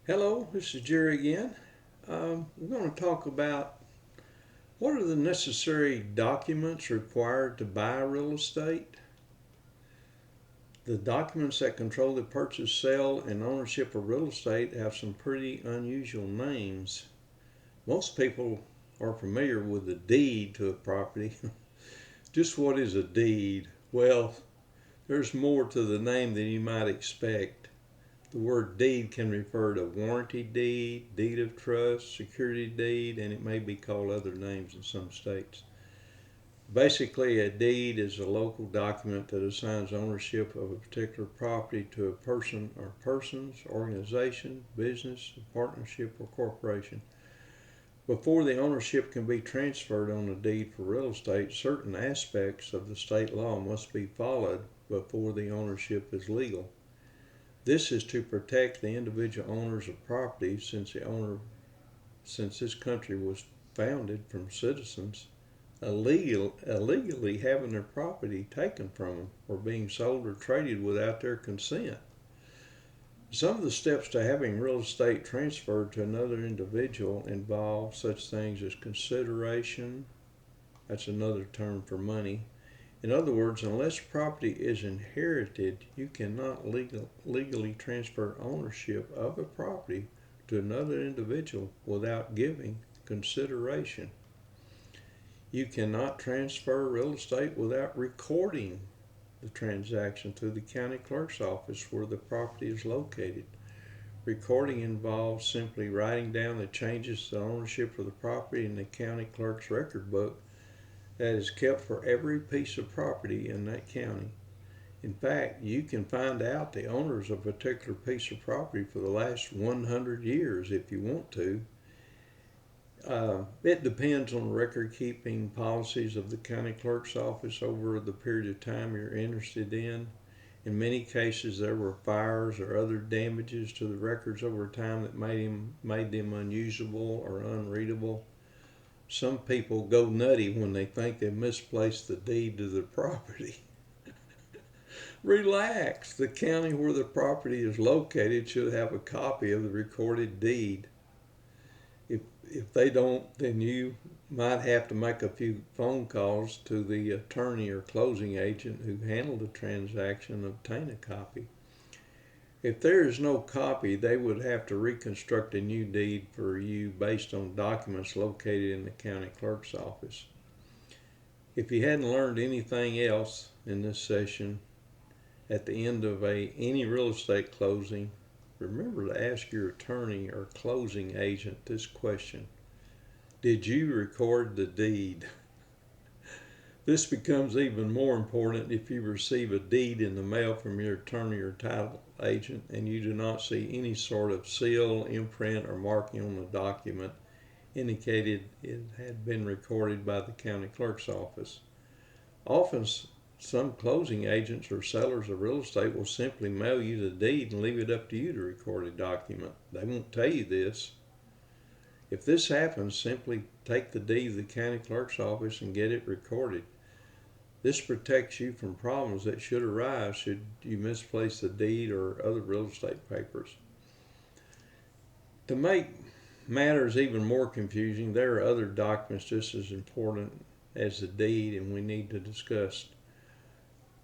Hello, this is Jerry again. We're going to talk about what are the necessary documents required to buy real estate. The documents that control the purchase, sale, and ownership of real estate have some pretty unusual names. Most people are familiar with the deed to a property. Just what is a deed? Well, there's more to the name than you might expect. The word deed can refer to warranty deed, deed of trust, security deed, and it may be called other names in some states. Basically, a deed is a local document that assigns ownership of a particular property to a person or persons, organization, business, partnership, or corporation. Before the ownership can be transferred on a deed for real estate, certain aspects of the state law must be followed before the ownership is legal. This is to protect the individual owners of property since this country was founded from citizens illegally having their property taken from them or being sold or traded without their consent. Some of the steps to having real estate transferred to another individual involve such things as consideration, that's another term for money. In other words, unless property is inherited, you cannot legally transfer ownership of a property to another individual without giving consideration. You cannot transfer real estate without recording the transaction through the county clerk's office where the property is located. Recording involves simply writing down the changes to ownership of the property in the county clerk's record book that is kept for every piece of property in that county. In fact, you can find out the owners of a particular piece of property for the last 100 years if you want to. It depends on the record keeping policies of the county clerk's office over the period of time you're interested in. In many cases, there were fires or other damages to the records over time that made them unusable or unreadable. Some people go nutty when they think they misplaced the deed to the property. Relax. The county where the property is located should have a copy of the recorded deed. If they don't, then you might have to make a few phone calls to the attorney or closing agent who handled the transaction and obtain a copy. If there is no copy, they would have to reconstruct a new deed for you based on documents located in the county clerk's office. If you hadn't learned anything else in this session, at the end of any real estate closing, remember to ask your attorney or closing agent this question: did you record the deed? This becomes even more important if you receive a deed in the mail from your attorney or title agent and you do not see any sort of seal, imprint, or marking on the document indicated it had been recorded by the county clerk's office. Often, some closing agents or sellers of real estate will simply mail you the deed and leave it up to you to record a document. They won't tell you this. If this happens, simply take the deed to the county clerk's office and get it recorded. This protects you from problems that should arise should you misplace the deed or other real estate papers. To make matters even more confusing, there are other documents just as important as the deed and we need to discuss.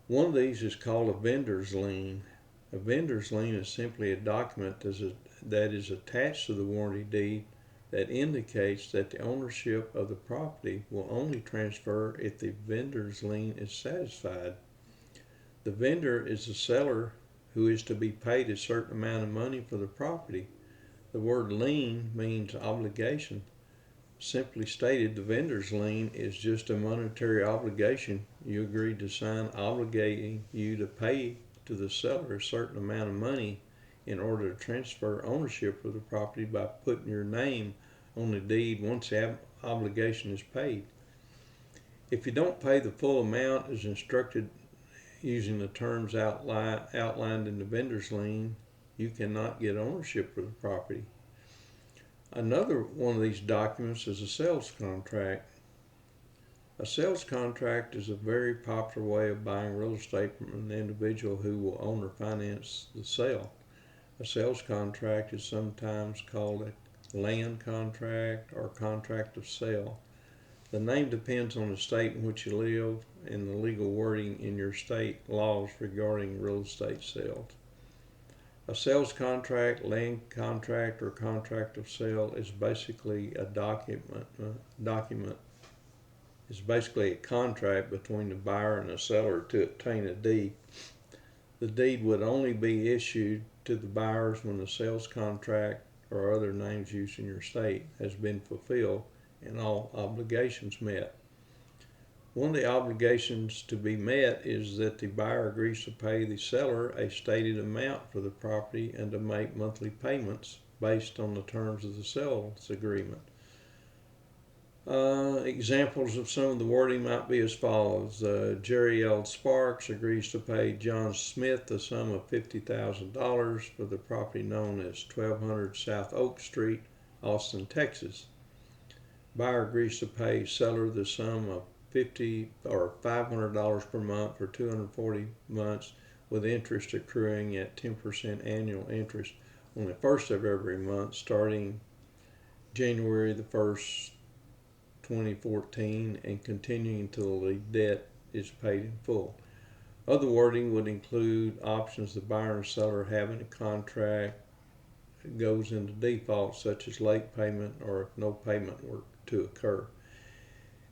One of these is called a vendor's lien. A vendor's lien is simply a document that is attached to the warranty deed that indicates that the ownership of the property will only transfer if the vendor's lien is satisfied. The vendor is the seller who is to be paid a certain amount of money for the property. The word lien means obligation. Simply stated, the vendor's lien is just a monetary obligation you agreed to sign obligating you to pay to the seller a certain amount of money in order to transfer ownership of the property by putting your name on the deed once the obligation is paid. If you don't pay the full amount as instructed using the terms outlined in the vendor's lien, you cannot get ownership of the property. Another one of these documents is a sales contract. A sales contract is a very popular way of buying real estate from an individual who will own or finance the sale. A sales contract is sometimes called a land contract or contract of sale. The name depends on the state in which you live and the legal wording in your state laws regarding real estate sales. A sales contract, land contract, or contract of sale is basically a document. Is basically a contract between the buyer and the seller to obtain a deed. The deed would only be issued to the buyers when the sales contract or other names used in your state has been fulfilled and all obligations met. One of the obligations to be met is that the buyer agrees to pay the seller a stated amount for the property and to make monthly payments based on the terms of the sales agreement. Examples of some of the wording might be as follows. Jerry L. Sparks agrees to pay John Smith the sum of $50,000 for the property known as 1200 South Oak Street, Austin, Texas. Buyer agrees to pay seller the sum of $500 per month for 240 months with interest accruing at 10% annual interest on the first of every month starting January the 1st, 2014 and continuing until the debt is paid in full. Other wording would include options the buyer and seller have in a contract goes into default, such as late payment or if no payment were to occur.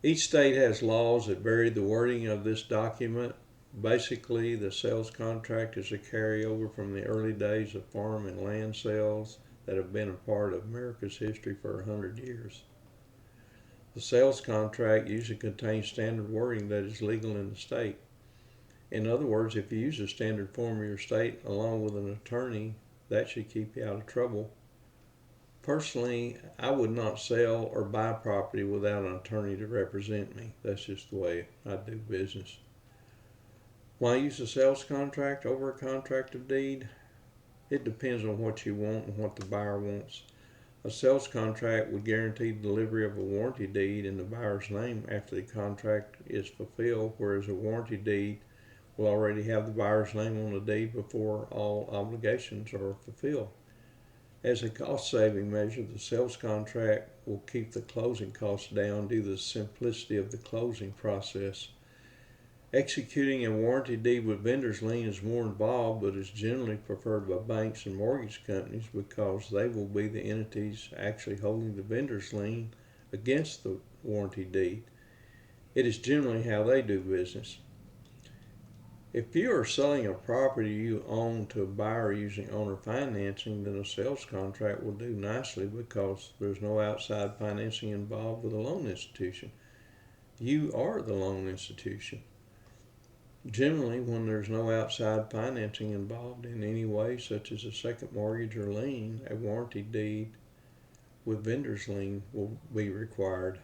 Each state has laws that vary the wording of this document. Basically, the sales contract is a carryover from the early days of farm and land sales that have been a part of America's history for 100 years. The sales contract usually contains standard wording that is legal in the state. In other words, if you use a standard form of your state along with an attorney, that should keep you out of trouble. Personally, I would not sell or buy property without an attorney to represent me. That's just the way I do business. Why use a sales contract over a contract of deed? It depends on what you want and what the buyer wants. A sales contract would guarantee the delivery of a warranty deed in the buyer's name after the contract is fulfilled, whereas a warranty deed will already have the buyer's name on the deed before all obligations are fulfilled. As a cost-saving measure, the sales contract will keep the closing costs down due to the simplicity of the closing process. Executing a warranty deed with vendor's lien is more involved, but is generally preferred by banks and mortgage companies because they will be the entities actually holding the vendor's lien against the warranty deed. It is generally how they do business. If you are selling a property you own to a buyer using owner financing, then a sales contract will do nicely because there's no outside financing involved with a loan institution. You are the loan institution. Generally, when there's no outside financing involved in any way, such as a second mortgage or lien, a warranty deed with vendor's lien will be required.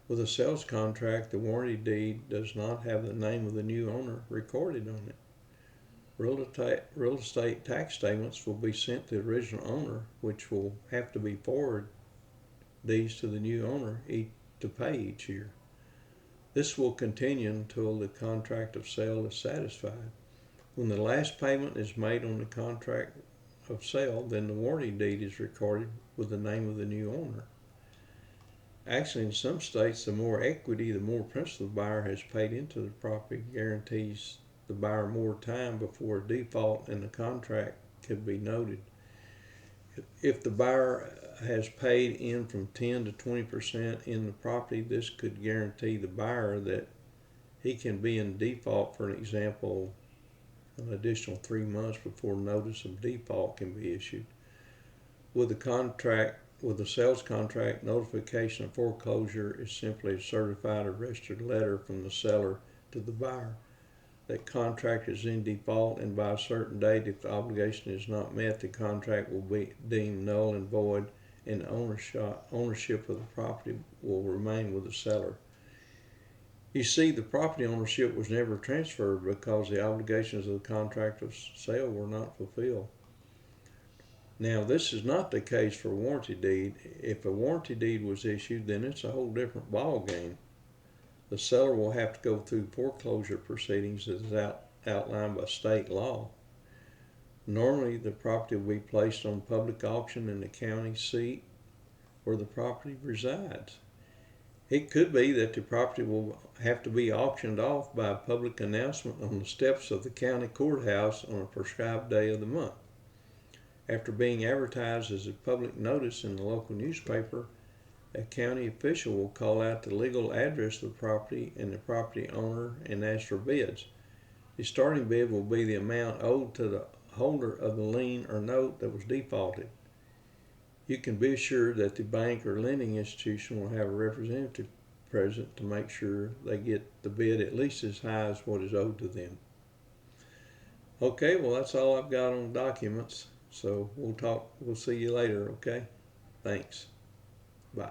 With a sales contract, the warranty deed does not have the name of the new owner recorded on it. Real estate tax statements will be sent to the original owner, which will have to be forwarded these to the new owner to pay each year. This will continue until the contract of sale is satisfied. When the last payment is made on the contract of sale, then the warranty deed is recorded with the name of the new owner. Actually, in some states, the more equity, the more principal the buyer has paid into the property guarantees the buyer more time before a default in the contract could be noted. If the buyer has paid in from 10 to 20% in the property, this could guarantee the buyer that he can be in default, for an example, an additional 3 months before notice of default can be issued. With a sales contract, notification of foreclosure is simply a certified or registered letter from the seller to the buyer. That contract is in default, and by a certain date, if the obligation is not met, the contract will be deemed null and void, and ownership of the property will remain with the seller. You see, the property ownership was never transferred because the obligations of the contract of sale were not fulfilled. Now, this is not the case for a warranty deed. If a warranty deed was issued, then it's a whole different ball game. The seller will have to go through foreclosure proceedings as outlined by state law. Normally, the property will be placed on public auction in the county seat where the property resides. It could be that the property will have to be auctioned off by a public announcement on the steps of the county courthouse on a prescribed day of the month. After being advertised as a public notice in the local newspaper, a county official will call out the legal address of the property and the property owner and ask for bids. The starting bid will be the amount owed to the holder of the lien or note that was defaulted. You can be assured that the bank or lending institution will have a representative present to make sure they get the bid at least as high as what is owed to them. Okay, well, that's all I've got on documents. So we'll see you later, okay? Thanks. Bye.